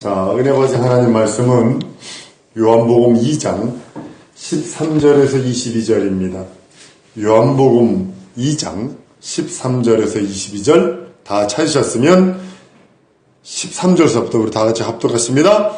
자, 은혜 받으신 하나님 말씀은 요한복음 2장 13절에서 22절입니다. 요한복음 2장 13절에서 22절 다 찾으셨으면 13절서부터 우리 다 같이 합독하십니다.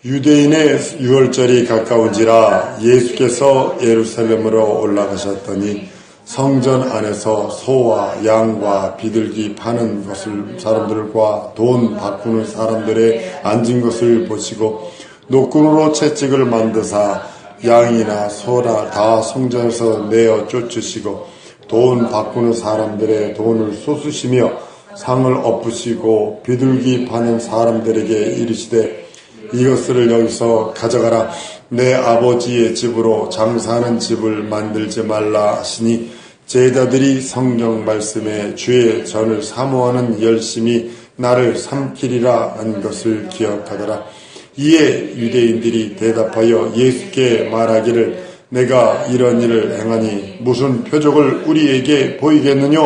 유대인의 유월절이 가까운지라 예수께서 예루살렘으로 올라가셨더니 성전 안에서 소와 양과 비둘기 파는 것을 사람들과 돈 바꾸는 사람들의 앉은 것을 보시고 노끈으로 채찍을 만드사 양이나 소나 다 성전에서 내어 쫓으시고 돈 바꾸는 사람들의 돈을 쏘수시며 상을 엎으시고 비둘기 파는 사람들에게 이르시되 이것을 여기서 가져가라. 내 아버지의 집으로 장사하는 집을 만들지 말라 하시니 제자들이 성경 말씀에 주의 전을 사모하는 열심히 나를 삼키리라 한 것을 기억하더라. 이에 유대인들이 대답하여 예수께 말하기를 내가 이런 일을 행하니 무슨 표적을 우리에게 보이겠느냐?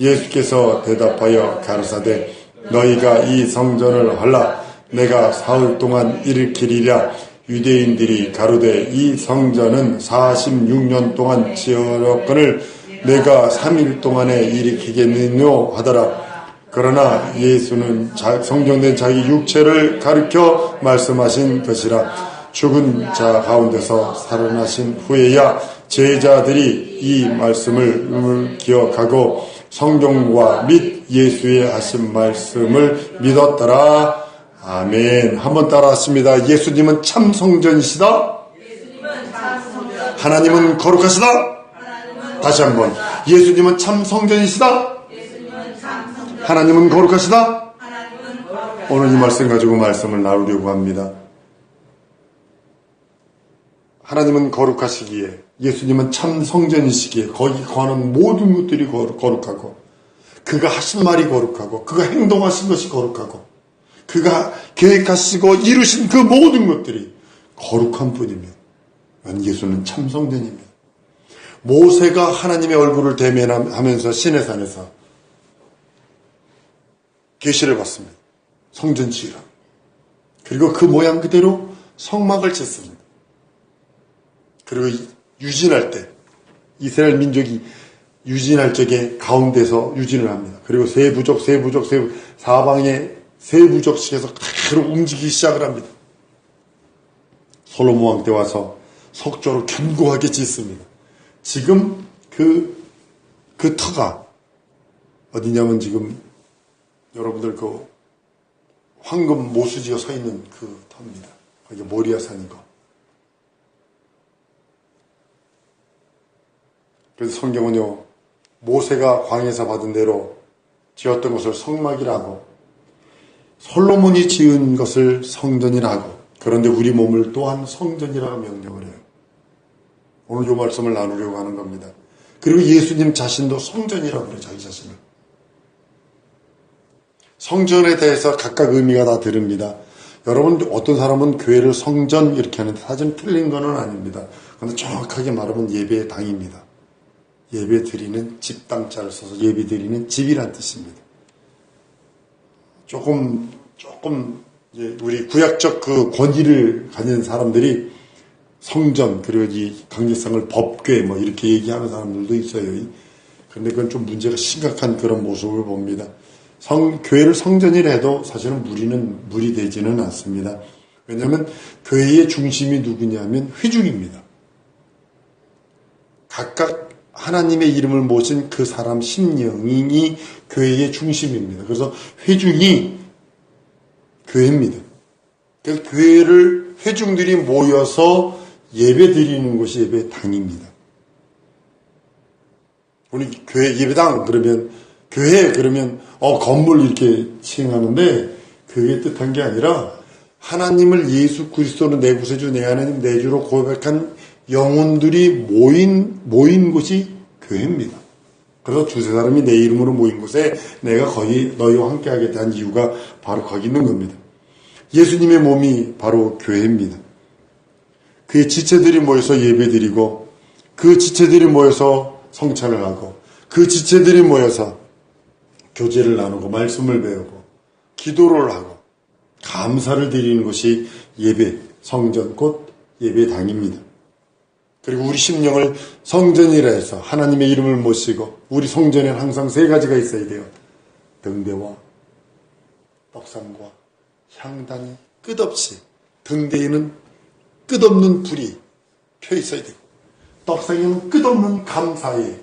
예수께서 대답하여 가르사대 너희가 이 성전을 헐라 내가 사흘 동안 일으키리라. 유대인들이 가로되 이 성전은 46년 동안 지었거늘 내가 3일 동안에 일으키겠느냐 하더라. 그러나 예수는 성경된 자기 육체를 가르쳐 말씀하신 것이라. 죽은 자 가운데서 살아나신 후에야 제자들이 이 말씀을 기억하고 성경과 및 예수의 하신 말씀을 믿었더라. 아멘. 한번 따라하십니다. 예수님은 참 성전이시다. 하나님은 거룩하시다. 다시 한번. 예수님은 참 성전이시다. 하나님은 거룩하시다. 오늘 이 말씀 가지고 말씀을 나누려고 합니다. 하나님은 거룩하시기에 예수님은 참 성전이시기에 거기 거하는 모든 것들이 거룩하고 그가 하신 말이 거룩하고 그가 행동하신 것이 거룩하고 그가 계획하시고 이루신 그 모든 것들이 거룩한 뿐이며 예수는 참 성전입니다. 모세가 하나님의 얼굴을 대면하면서 시내산에서 계시를 받습니다. 성전 지으라. 그리고 그 모양 그대로 성막을 짓습니다. 그리고 유진할 때 이스라엘 민족이 유진할 적에 가운데서 유진을 합니다. 그리고 사방에 세 부족씩에서 그대로 움직이기 시작을 합니다. 솔로몬 왕 때 와서 석조로 견고하게 짓습니다. 지금 그 터가 어디냐면 지금 여러분들 그 황금 모수지가 서 있는 그 터입니다. 거기 모리아산이고. 그래서 성경은요, 모세가 광야에서 받은 대로 지었던 것을 성막이라고, 솔로몬이 지은 것을 성전이라고, 그런데 우리 몸을 또한 성전이라고 명령을 해요. 오늘 이 말씀을 나누려고 하는 겁니다. 그리고 예수님 자신도 성전이라고 그래요. 자기 자신을. 성전에 대해서 각각 의미가 다 다릅니다. 여러분 어떤 사람은 교회를 성전 이렇게 하는데 사실 틀린 건 아닙니다. 그런데 정확하게 말하면 예배의 당입니다. 예배 드리는 집당자를 써서 예배 드리는 집이란 뜻입니다. 조금 우리 구약적 그 권위를 가진 사람들이 성전 그리고 이 강제성을 법궤 뭐 이렇게 얘기하는 사람들도 있어요. 그런데 그건 좀 문제가 심각한 그런 모습을 봅니다. 교회를 성전이라 해도 사실은 무리 되지는 않습니다. 왜냐하면 교회의 중심이 누구냐면 회중입니다. 각각 하나님의 이름을 모신 그 사람 심령이 교회의 중심입니다. 그래서 회중이 교회입니다. 그래서 교회를 회중들이 모여서 예배 드리는 곳이 예배 당입니다. 우리 교회 예배당 그러면 교회 그러면 건물 이렇게 칭하는데 그게 뜻한 게 아니라 하나님을 예수 그리스도는 내 구세주 내 하나님 내 주로 고백한 영혼들이 모인 곳이 교회입니다. 그래서 두세 사람이 내 이름으로 모인 곳에 내가 거기 너희와 함께 하겠다 한 이유가 바로 거기 있는 겁니다. 예수님의 몸이 바로 교회입니다. 그의 지체들이 모여서 예배드리고 그 지체들이 모여서 성찬을 하고 그 지체들이 모여서 교제를 나누고 말씀을 배우고 기도를 하고 감사를 드리는 것이 예배, 성전, 곧 예배당입니다. 그리고 우리 심령을 성전이라 해서 하나님의 이름을 모시고 우리 성전에는 항상 세 가지가 있어야 돼요. 등대와 떡상과 향단이 끝없이, 등대에는 끝없는 불이 펴 있어야 되고, 떡상에는 끝없는 감사의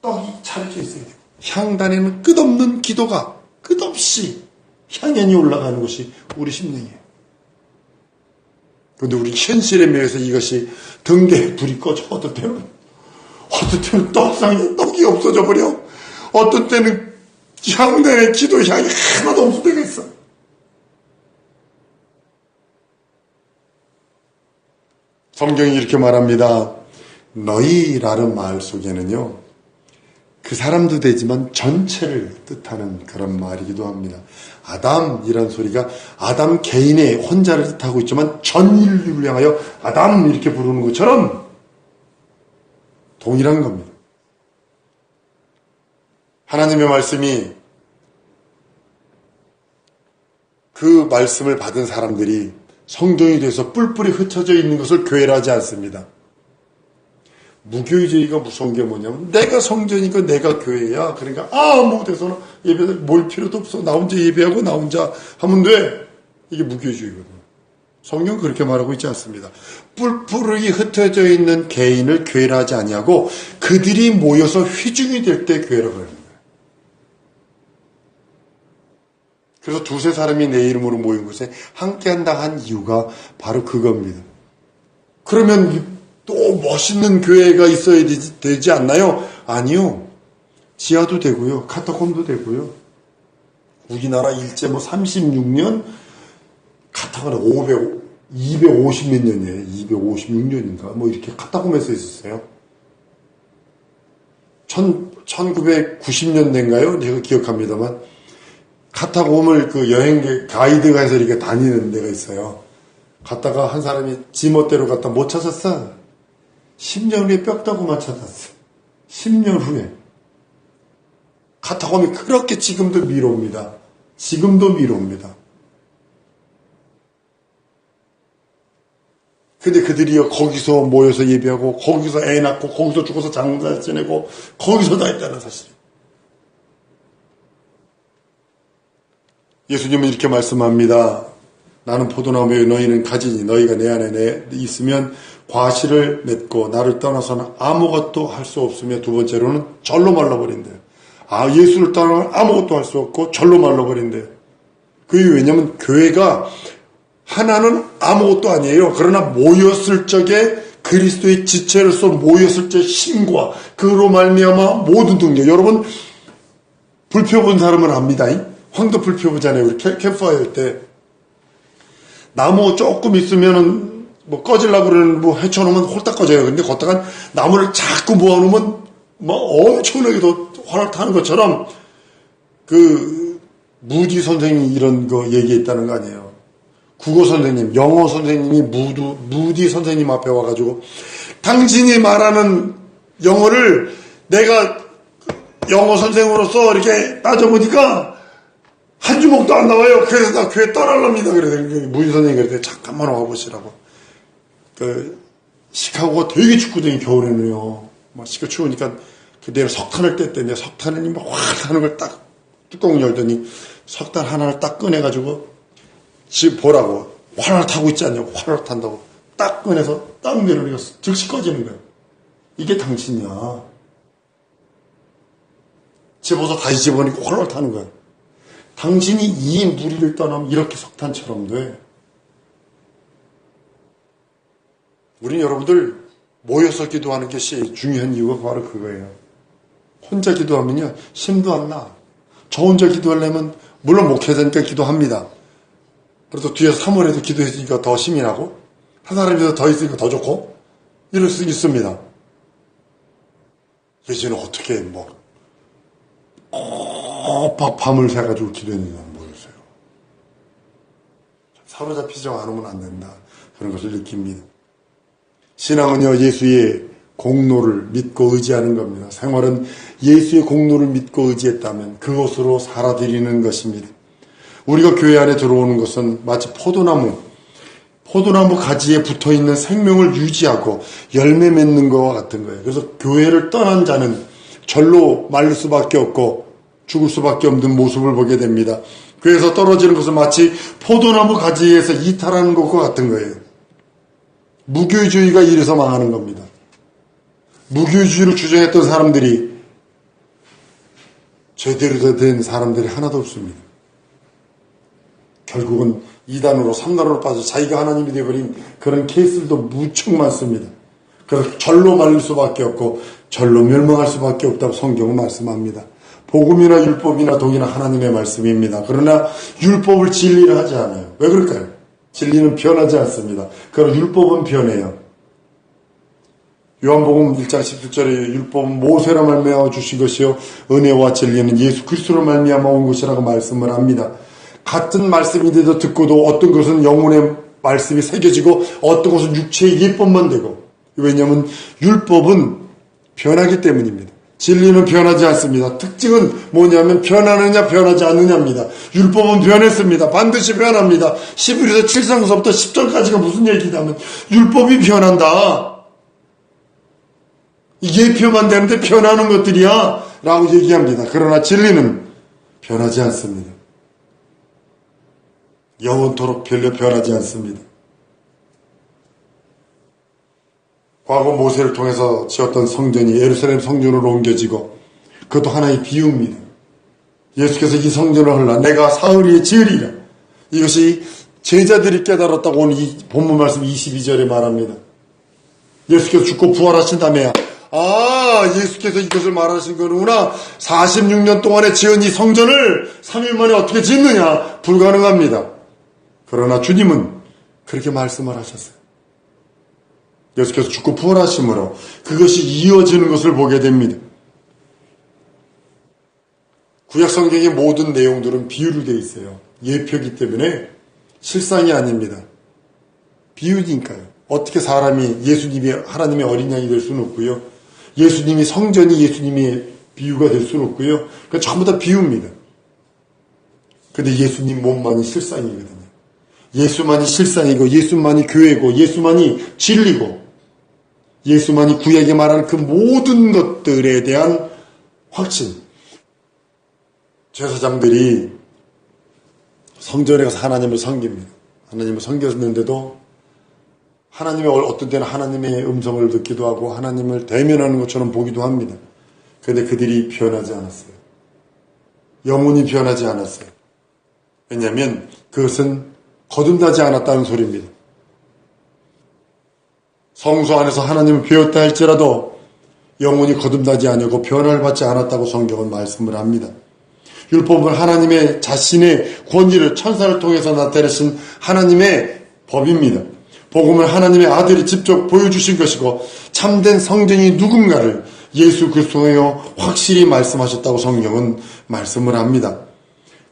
떡이 차려져 있어야 되고, 향단에는 끝없는 기도가 끝없이 향연이 올라가는 것이 우리 심령이에요. 그런데 우리 현실에 매여서 이것이 등대에 불이 꺼져. 어떤 때는 떡상에 떡이 없어져 버려. 어떤 때는 향단에 기도 향이 하나도 없을 때가 있어. 성경이 이렇게 말합니다. 너희라는 말 속에는요, 그 사람도 되지만 전체를 뜻하는 그런 말이기도 합니다. 아담이란 소리가 아담 개인의 혼자를 뜻하고 있지만 전 인류를 향하여 아담 이렇게 부르는 것처럼 동일한 겁니다. 하나님의 말씀이, 그 말씀을 받은 사람들이 성동이 돼서 뿔뿔이 흩어져 있는 것을 교회라지 않습니다. 무교의주의가 무서운 게 뭐냐면, 내가 성전이니까 내가 교회야. 그러니까 아무 데서나 예배를 몰 필요도 없어. 나 혼자 예배하고 나 혼자 하면 돼. 이게 무교의주의거든요. 성경은 그렇게 말하고 있지 않습니다. 뿔뿔이 흩어져 있는 개인을 교회라 하지 아니하고 그들이 모여서 회중이 될 때 교회라고 합니다. 그래서 두세 사람이 내 이름으로 모인 곳에 함께한다 한 이유가 바로 그겁니다. 그러면 또 멋있는 교회가 있어야 되지 않나요? 아니요. 지하도 되고요. 카타콤도 되고요. 우리나라 일제 36년, 카타콤은 250 몇 년이에요. 256년인가? 이렇게 카타콤에서 있었어요. 1990년대인가요? 제가 기억합니다만. 카타콤을 그 여행 가이드가 해서 이렇게 다니는 데가 있어요. 갔다가 한 사람이 지멋대로 갔다 못 찾았어. 10년 후에 뼈다구만 찾았어. 10년 후에. 카타콤이 그렇게 지금도 미롭니다. 지금도 미롭니다. 근데 그들이요, 거기서 모여서 예배하고, 거기서 애 낳고, 거기서 죽어서 장사 지내고, 거기서 다 했다는 사실이에요. 예수님은 이렇게 말씀합니다. 나는 포도나무에 너희는 가지니 너희가 내 안에 있으면 과실을 맺고 나를 떠나서는 아무것도 할 수 없으며, 두 번째로는 절로 말라버린대요. 예수를 떠나면 아무것도 할 수 없고 절로 말라버린대요. 그게 왜냐면 교회가 하나는 아무것도 아니에요. 그러나 모였을 적에 그리스도의 지체로서 모였을 때 힘과 그로 말미암아 모든 능력. 여러분 불 펴본 사람은 압니다. 황도 불 펴보잖아요. 우리 캠프파이어 할 때 나무 조금 있으면은 꺼질라고 그러는 헤쳐놓으면 홀딱 꺼져요. 근데 걷다가 나무를 자꾸 모아놓으면 엄청나게 더 활을 타는 것처럼, 그 무디 선생님이 이런 거 얘기했다는 거 아니에요. 국어 선생님, 영어 선생님이 무디 선생님 앞에 와가지고 당신이 말하는 영어를 내가 영어 선생으로서 이렇게 따져보니까 한 주먹도 안 나와요. 그래서 나 교회 떠나랍니다. 그래. 무디 선생님이 그랬더니 잠깐만 와보시라고. 시카고가 되게 춥거든요. 겨울에는요. 시카 추우니까 그대로 석탄을 뗐대는데 석탄을 확 하는 걸 딱 뚜껑 열더니 석탄 하나를 딱 꺼내가지고 집 보라고 활활 타고 있지 않냐고. 활활 탄다고 딱 꺼내서 딱 내려놓으니까 즉시 꺼지는 거예요. 이게 당신이야. 집어서 다시 집어넣으니까 활활 타는 거예요. 당신이 이 무리를 떠나면 이렇게 석탄처럼 돼. 우린 여러분들 모여서 기도하는 것이 중요한 이유가 바로 그거예요. 혼자 기도하면요 힘도 안 나. 저 혼자 기도하려면 물론 목회자니까 기도합니다. 그래도 뒤에서 사모해도 기도해주니까 더 힘이 나고, 한 사람이 더 있으니까 더 좋고, 이럴 수 있습니다. 예전에 어떻게 밤을 새가지고 기도했는지 모르겠어요. 사로잡히지 않으면 안 된다. 그런 것을 느낍니다. 신앙은요, 예수의 공로를 믿고 의지하는 겁니다. 생활은 예수의 공로를 믿고 의지했다면 그것으로 살아드리는 것입니다. 우리가 교회 안에 들어오는 것은 마치 포도나무 가지에 붙어있는 생명을 유지하고 열매 맺는 것과 같은 거예요. 그래서 교회를 떠난 자는 절로 말릴 수밖에 없고 죽을 수밖에 없는 모습을 보게 됩니다. 교회에서 떨어지는 것은 마치 포도나무 가지에서 이탈하는 것과 같은 거예요. 무교주의가 이래서 망하는 겁니다. 무교주의를 주장했던 사람들이 제대로 된 사람들이 하나도 없습니다. 결국은 2단으로 3단으로 빠져 자기가 하나님이 되어버린 그런 케이스들도 무척 많습니다. 그래서 절로 말릴 수밖에 없고 절로 멸망할 수밖에 없다고 성경은 말씀합니다. 복음이나 율법이나 동이나 하나님의 말씀입니다. 그러나 율법을 진리를 하지 않아요. 왜 그럴까요? 진리는 변하지 않습니다. 그러나 율법은 변해요. 요한복음 1장 17절에 율법은 모세로 말미암아 주신 것이요 은혜와 진리는 예수 그리스도로 말미암아 온 것이라고 말씀을 합니다. 같은 말씀인데도 듣고도 어떤 것은 영혼의 말씀이 새겨지고 어떤 것은 육체의 예법만 되고, 왜냐하면 율법은 변하기 때문입니다. 진리는 변하지 않습니다. 특징은 뭐냐면 변하느냐 변하지 않느냐입니다. 율법은 변했습니다. 반드시 변합니다. 11에서 7장서부터 10절까지가 무슨 얘기냐면 율법이 변한다. 이게 예표만 되는데 변하는 것들이야 라고 얘기합니다. 그러나 진리는 변하지 않습니다. 영원토록 별로 변하지 않습니다. 과거 모세를 통해서 지었던 성전이 예루살렘 성전으로 옮겨지고 그것도 하나의 비유입니다. 예수께서 이 성전을 헐라 내가 사흘 지으리라. 이것이 제자들이 깨달았다고 오늘 이 본문 말씀 22절에 말합니다. 예수께서 죽고 부활하신 다음에 예수께서 이것을 말하신 거구나. 46년 동안에 지은 이 성전을 3일 만에 어떻게 짓느냐? 불가능합니다. 그러나 주님은 그렇게 말씀을 하셨어요. 예수께서 죽고 부활하심으로 그것이 이어지는 것을 보게 됩니다. 구약 성경의 모든 내용들은 비유로 되어 있어요. 예표이기 때문에 실상이 아닙니다. 비유니까요. 어떻게 사람이 예수님이 하나님의 어린 양이 될 수는 없고요. 예수님이 성전이 예수님의 비유가 될 수는 없고요. 그러니까 전부 다 비유입니다. 그런데 예수님 몸만이 실상이거든요. 예수만이 실상이고 예수만이 교회고 예수만이 진리고 예수만이 구약에 말하는 그 모든 것들에 대한 확신. 제사장들이 성전에 가서 하나님을 섬깁니다. 하나님을 섬겼는데도 하나님의 어떤 때는 하나님의 음성을 듣기도 하고 하나님을 대면하는 것처럼 보기도 합니다. 그런데 그들이 변하지 않았어요. 영혼이 변하지 않았어요. 왜냐하면 그것은 거듭나지 않았다는 소리입니다. 성소 안에서 하나님을 배웠다 할지라도 영혼이 거듭나지 아니하고 변화를 받지 않았다고 성경은 말씀을 합니다. 율법은 하나님의 자신의 권위를 천사를 통해서 나타내신 하나님의 법입니다. 복음은 하나님의 아들이 직접 보여주신 것이고 참된 성전이 누군가를 예수 그리스도여 확실히 말씀하셨다고 성경은 말씀을 합니다.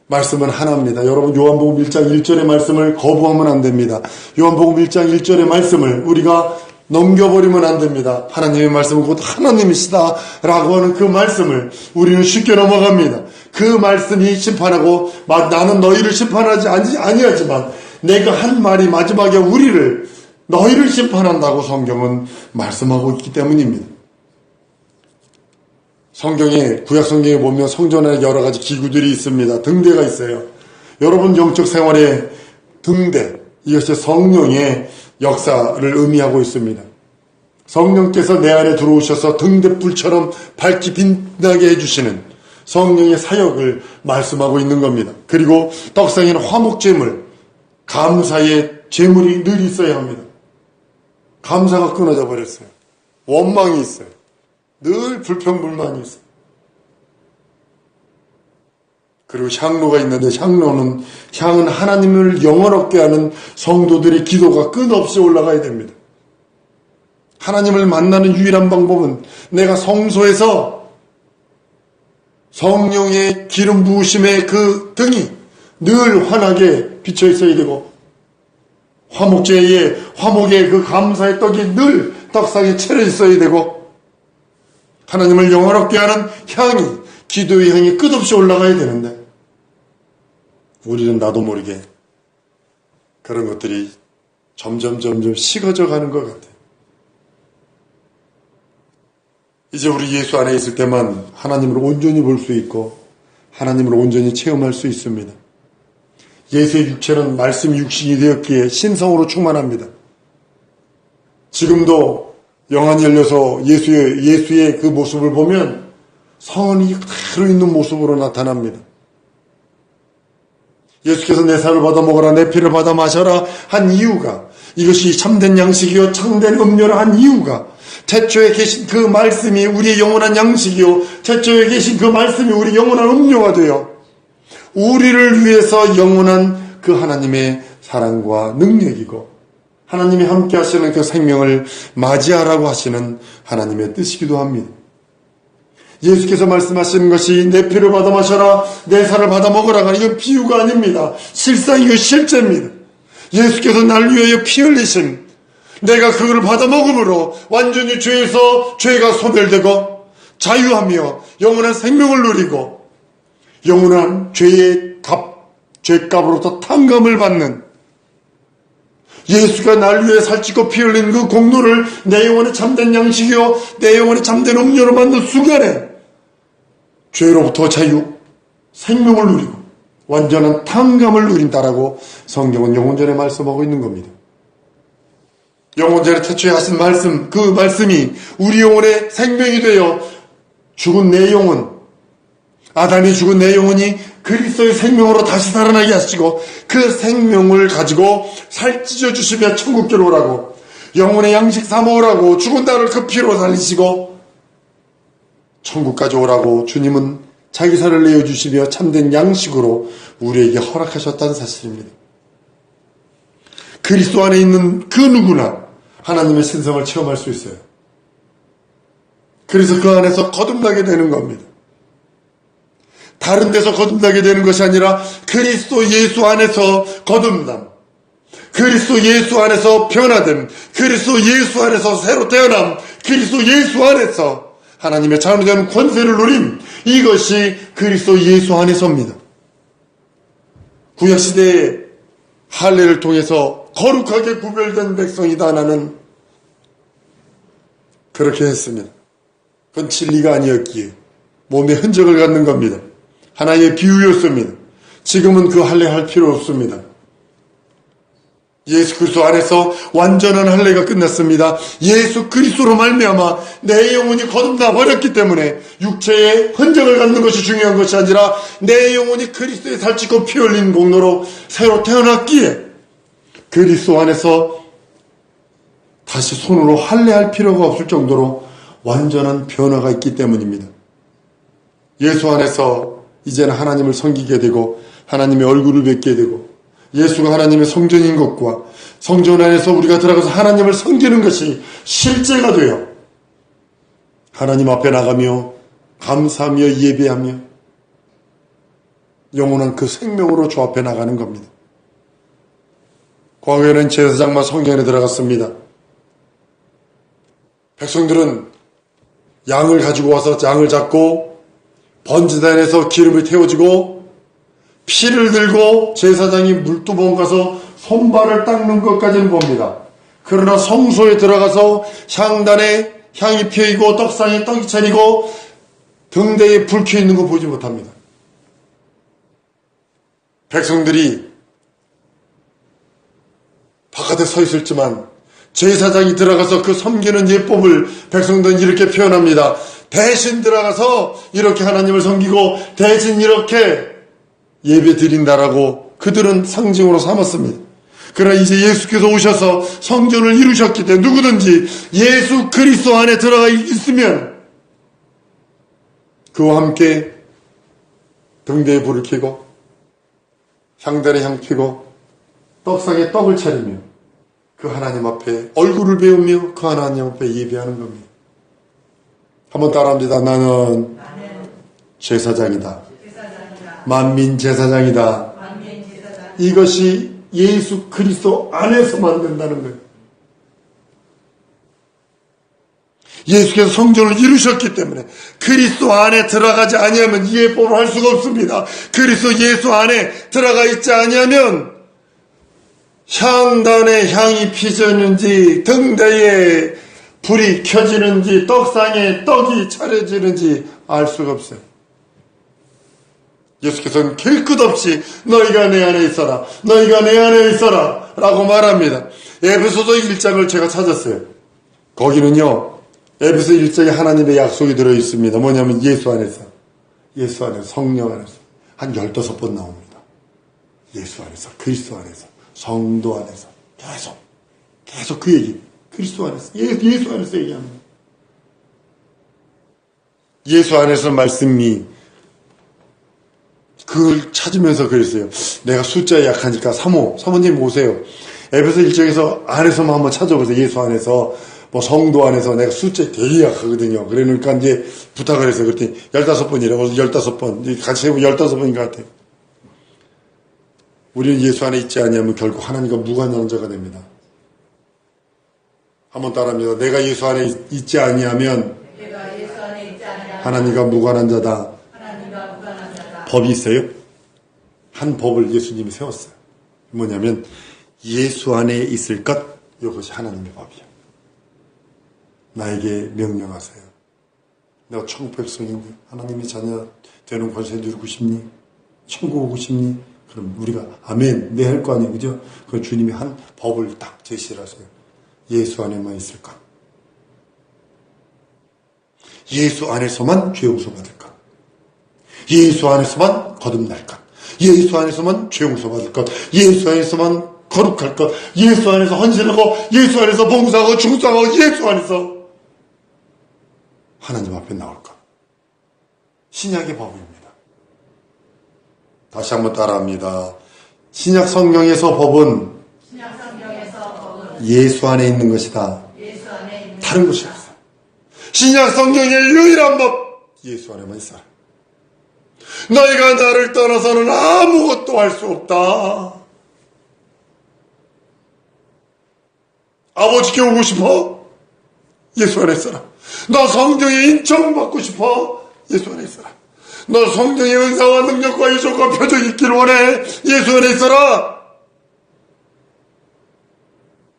말씀은 하나입니다. 여러분 요한복음 1장 1절의 말씀을 거부하면 안 됩니다. 요한복음 1장 1절의 말씀을 우리가 넘겨버리면 안 됩니다. 하나님의 말씀은 곧 하나님이시다 라고 하는 그 말씀을 우리는 쉽게 넘어갑니다. 그 말씀이 심판하고 나는 너희를 심판하지 아니하지만 내가 한 말이 마지막에 너희를 심판한다고 성경은 말씀하고 있기 때문입니다. 구약 성경에 보면 성전에 여러 가지 기구들이 있습니다. 등대가 있어요. 여러분 영적 생활에 등대, 이것이 성령의 역사를 의미하고 있습니다. 성령께서 내 안에 들어오셔서 등대불처럼 밝게 빛나게 해주시는 성령의 사역을 말씀하고 있는 겁니다. 그리고 떡상에는 화목제물, 감사의 제물이 늘 있어야 합니다. 감사가 끊어져 버렸어요. 원망이 있어요. 늘 불평불만이 있어요. 그리고 향로가 있는데 향은 하나님을 영원롭게 하는 성도들의 기도가 끝없이 올라가야 됩니다. 하나님을 만나는 유일한 방법은 내가 성소에서 성령의 기름 부으심의 그 등이 늘 환하게 비쳐 있어야 되고 화목의 그 감사의 떡이 늘 떡상에 차려 있어야 되고 하나님을 영원롭게 하는 향이 기도의 향이 끝없이 올라가야 되는데 우리는 나도 모르게 그런 것들이 점점 식어져 가는 것 같아요. 이제 우리 예수 안에 있을 때만 하나님을 온전히 볼 수 있고 하나님을 온전히 체험할 수 있습니다. 예수의 육체는 말씀 육신이 되었기에 신성으로 충만합니다. 지금도 영안이 열려서 예수의 그 모습을 보면 성원이 그대로 있는 모습으로 나타납니다. 예수께서 내 살을 받아 먹어라 내 피를 받아 마셔라 한 이유가, 이것이 참된 양식이요 참된 음료라 한 이유가, 태초에 계신 그 말씀이 우리의 영원한 양식이요 태초에 계신 그 말씀이 우리 영원한 음료가 되어 우리를 위해서 영원한 그 하나님의 사랑과 능력이고 하나님이 함께 하시는 그 생명을 맞이하라고 하시는 하나님의 뜻이기도 합니다. 예수께서 말씀하시는 것이 내 피를 받아 마셔라 내 살을 받아 먹으라가, 이건 비유가 아닙니다. 실상 이거 실제입니다. 예수께서 날 위하여 피 흘리신, 내가 그거를 받아 먹음으로 완전히 죄가 소멸되고 자유하며 영원한 생명을 누리고 영원한 죄값으로부터 탕감을 받는, 예수가 날 위해 살찌고 피 흘린 그 공로를 내 영혼의 참된 양식이요 내 영혼의 참된 음료로 만든 순간에 죄로부터 자유, 생명을 누리고 완전한 탕감을 누린다라고 성경은 영혼전에 말씀하고 있는 겁니다. 영혼전에 태초에 하신 말씀, 그 말씀이 우리 영혼의 생명이 되어 죽은 내 영혼, 아담이 죽은 내 영혼이 그리스도의 생명으로 다시 살아나게 하시고 그 생명을 가지고 살찌져 주시며 천국교로 오라고, 영혼의 양식 삼아오라고, 죽은 나를 그 피로 살리시고 천국까지 오라고 주님은 자기 살을 내어주시며 참된 양식으로 우리에게 허락하셨다는 사실입니다. 그리스도 안에 있는 그 누구나 하나님의 신성을 체험할 수 있어요. 그래서 그 안에서 거듭나게 되는 겁니다. 다른 데서 거듭나게 되는 것이 아니라 그리스도 예수 안에서 거듭남, 그리스도 예수 안에서 변화됨, 그리스도 예수 안에서 새로 태어남, 그리스도 예수 안에서 하나님의 자녀 되는 권세를 누림, 이것이 그리스도 예수 안에서입니다. 구약시대의 할례를 통해서 거룩하게 구별된 백성이다 나는 그렇게 했습니다. 그건 진리가 아니었기에 몸에 흔적을 갖는 겁니다. 하나의 비유였습니다. 지금은 그 할례 할 필요 없습니다. 예수 그리스도 안에서 완전한 할례가 끝났습니다. 예수 그리스도로 말미암아 내 영혼이 거듭나 버렸기 때문에 육체의 흔적을 갖는 것이 중요한 것이 아니라 내 영혼이 그리스도에 살찌고 피 흘린 공로로 새로 태어났기에 그리스도 안에서 다시 손으로 할례할 필요가 없을 정도로 완전한 변화가 있기 때문입니다. 예수 안에서 이제는 하나님을 섬기게 되고 하나님의 얼굴을 뵙게 되고 예수가 하나님의 성전인 것과 성전 안에서 우리가 들어가서 하나님을 섬기는 것이 실제가 되어 하나님 앞에 나가며 감사하며 예배하며 영원한 그 생명으로 주 앞에 나가는 겁니다. 과거에는 제사장만 성전에 들어갔습니다. 백성들은 양을 가지고 와서 양을 잡고 번제단에서 기름을 태워지고 피를 들고 제사장이 물두번 가서 손발을 닦는 것까지는 봅니다. 그러나 성소에 들어가서 향단에 향이 피어있고 떡상에 떡이 차리고 등대에 불 켜 있는 거 보지 못합니다. 백성들이 바깥에 서 있었지만 제사장이 들어가서 그 섬기는 예법을 백성들은 이렇게 표현합니다. 대신 들어가서 이렇게 하나님을 섬기고 대신 이렇게 예배 드린다라고 그들은 상징으로 삼았습니다. 그러나 이제 예수께서 오셔서 성전을 이루셨기 때문에 누구든지 예수 그리스도 안에 들어가 있으면 그와 함께 등대에 불을 켜고 향단에 향 피고 떡상에 떡을 차리며 그 하나님 앞에 얼굴을 배우며 그 하나님 앞에 예배하는 겁니다. 한번 따라합니다. 나는 제사장이다. 만민 제사장이다. 이것이 예수 그리스도 안에서 만든다는 거예요. 예수께서 성전을 이루셨기 때문에 그리스도 안에 들어가지 아니하면 이 예법을 할 수가 없습니다. 그리스도 예수 안에 들어가 있지 아니하면 향단에 향이 피졌는지 등대에 불이 켜지는지 떡상에 떡이 차려지는지 알 수가 없어요. 예수께서는 길 끝 없이 너희가 내 안에 있어라, 너희가 내 안에 있어라 라고 말합니다. 에베소서 1장을 제가 찾았어요. 거기는요, 에베소 1장에 하나님의 약속이 들어있습니다. 뭐냐면 예수 안에서, 성령 안에서 한 15번 나옵니다. 예수 안에서, 그리스도 안에서, 성도 안에서 계속 그 얘기, 그리스도 안에서, 예수 안에서 얘기합니다. 예수 안에서 말씀이 그걸 찾으면서 그랬어요. 내가 숫자에 약하니까 사모님 오세요. 에베소 1장에서 안에서만 한번 찾아보세요. 예수 안에서, 뭐 성도 안에서 내가 숫자에 되게 약하거든요. 그러니까 이제 부탁을 했어요. 그랬더니 15번이라고 15번. 같이 해보면 15번인 것 같아요. 우리는 예수 안에 있지 아니하면 결국 하나님과 무관한 자가 됩니다. 한번 따라합니다. 내가 예수 안에 있지 아니하면 하나님과 무관한 자다. 법이 있어요. 한 법을 예수님이 세웠어요. 뭐냐면 예수 안에 있을 것, 이것이 하나님의 법이야. 나에게 명령하세요. 내가 천국 백성인데 하나님의 자녀 되는 권세 누리고 싶니? 천국 오고 싶니? 그럼 우리가 아멘, 네 할 거 아니에요, 그죠? 그 주님이 한 법을 딱 제시를 하세요. 예수 안에만 있을 것, 예수 안에서만 죄 용서받을 것, 예수 안에서만 거듭날 것, 예수 안에서만 죄 용서받을 것, 예수 안에서만 거룩할 것, 예수 안에서 헌신하고, 예수 안에서 봉사하고 충성하고, 예수 안에서 하나님 앞에 나올 것. 신약의 법입니다. 다시 한번 따라합니다. 신약 성경에서 법은 예수 안에 있는 것이다. 다른 것이 없어요. 신약 성경의 유일한 법, 예수 안에만 있어라. 너희가 나를 떠나서는 아무것도 할 수 없다. 아버지께 오고 싶어? 예수 안에 있어라. 너 성령의 인정받고 싶어? 예수 안에 있어라. 너 성령의 은사와 능력과 유족과 표적이 있길 원해? 예수 안에 있어라.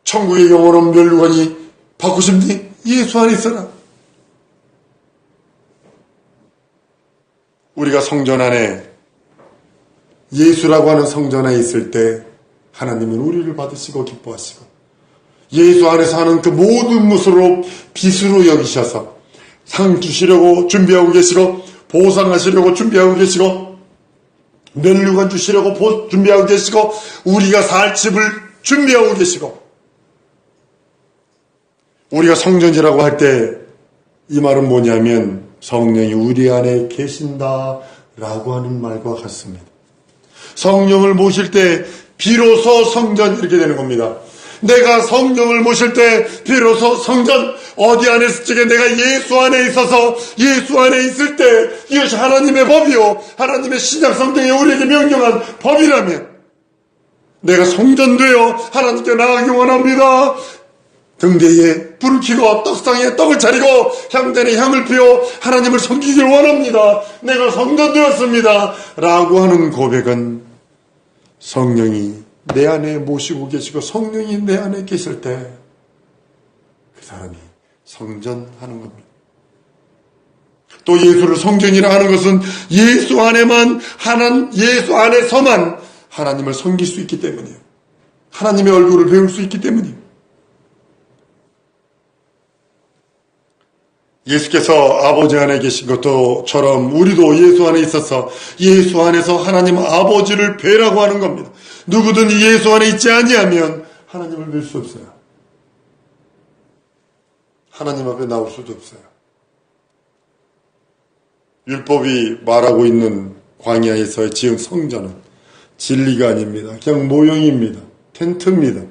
천국의 영원한 멸류관이 받고 싶니? 예수 안에 있어라. 우리가 성전 안에, 예수라고 하는 성전 안에 있을 때 하나님은 우리를 받으시고 기뻐하시고 예수 안에서 하는 그 모든 것으로 빛으로 여기셔서 상 주시려고 준비하고 계시고, 보상하시려고 준비하고 계시고, 멸류관 주시려고 준비하고 계시고, 우리가 살 집을 준비하고 계시고, 우리가 성전이라고 할 때 이 말은 뭐냐면 성령이 우리 안에 계신다라고 하는 말과 같습니다. 성령을 모실 때 비로소 성전, 이렇게 되는 겁니다. 내가 성령을 모실 때 비로소 성전, 어디 안에 있을 적에 내가 예수 안에 있어서, 예수 안에 있을 때 이것이 하나님의 법이요, 하나님의 신약 성경에 우리에게 명령한 법이라면 내가 성전되어 하나님께 나가기 원합니다. 등대에 불을 켜고 떡상에 떡을 차리고 향단에 향을 피워 하나님을 섬기길 원합니다. 내가 성전되었습니다 라고 하는 고백은 성령이 내 안에 모시고 계시고 성령이 내 안에 계실 때 그 사람이 성전하는 겁니다. 또 예수를 성전이라 하는 것은 예수 안에서만 하나님을 섬길 수 있기 때문이에요. 하나님의 얼굴을 배울 수 있기 때문이에요. 예수께서 아버지 안에 계신 것처럼 우리도 예수 안에 있어서 예수 안에서 하나님 아버지를 뵈라고 하는 겁니다. 누구든 예수 안에 있지 아니하면 하나님을 뵐 수 없어요. 하나님 앞에 나올 수도 없어요. 율법이 말하고 있는 광야에서 지은 성전은 진리가 아닙니다. 그냥 모형입니다. 텐트입니다.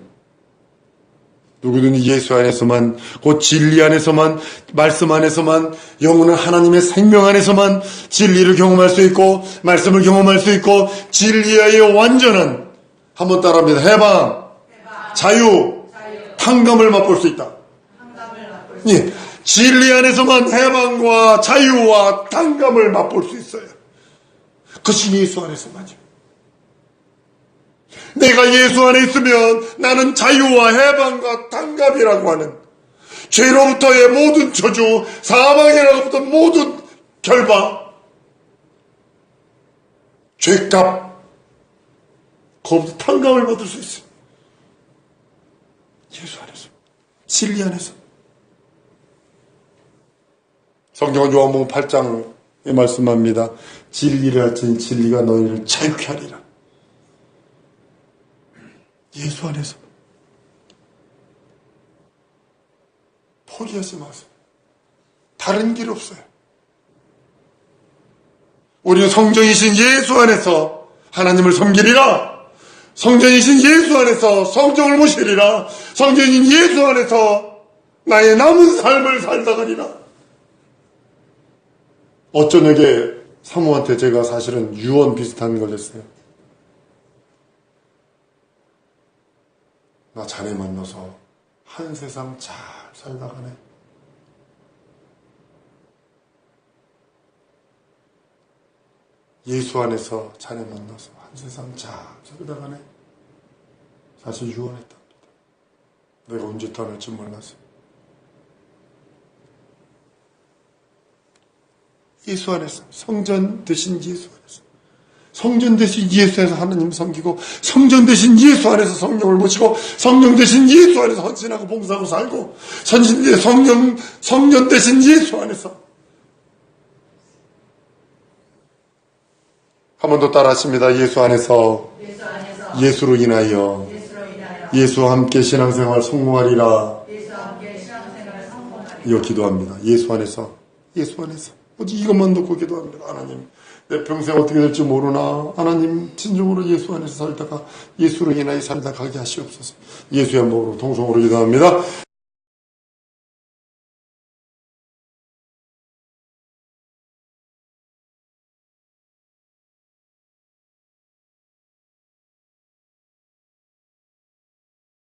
누구든 예수 안에서만, 곧 진리 안에서만, 말씀 안에서만, 영원한 하나님의 생명 안에서만 진리를 경험할 수 있고 말씀을 경험할 수 있고 진리의 완전한, 한번 따라합니다. 해방, 자유, 탕감을 맛볼 수 있다. 예, 진리 안에서만 해방과 자유와 당감을 맛볼 수 있어요. 그것이 예수 안에서만이요. 내가 예수 안에 있으면 나는 자유와 해방과 당감이라고 하는 죄로부터의 모든 저주, 사망이라고부터 모든 결박, 죄값, 거기서 탕감을 받을 수 있어요. 예수 안에서, 진리 안에서. 성경은 요한복음 8장에 말씀합니다. 진리를 알지니 진리가 너희를 자유케 하리라. 예수 안에서. 포기하지 마세요. 다른 길 없어요. 우리는 성령이신 예수 안에서 하나님을 섬기리라. 성령이신 예수 안에서 성령을 모시리라. 성령인 예수 안에서 나의 남은 삶을 살다가리라. 어쩌녁에 사모한테 제가 사실은 유언 비슷한 걸 했어요. 나 자네 만나서 한 세상 잘 살다가네. 예수 안에서 자네 만나서 한 세상 잘 살다가네. 사실 유언했답니다. 내가 언제 떠날지 몰랐어요. 예수 안에서, 성전 되신 예수 안에서, 성전 되신 예수 안에서 하나님 섬기고, 성전 되신 예수 안에서 성령을 모시고, 성령 되신 예수 안에서 헌신하고 봉사하고 살고, 성령 되신 예수 안에서. 한 번 더 따라 하십니다. 예수 안에서, 예수로 인하여, 예수와 함께 신앙생활 성공하리라. 이거 기도합니다. 예수 안에서, 예수 안에서. 어디 이것만 놓고 기도합니다. 하나님, 내 평생 어떻게 될지 모르나 하나님 진정으로 예수 안에서 살다가 예수로 인하여 살다 가게 하시옵소서. 예수의 몸으로 통성으로 기도합니다.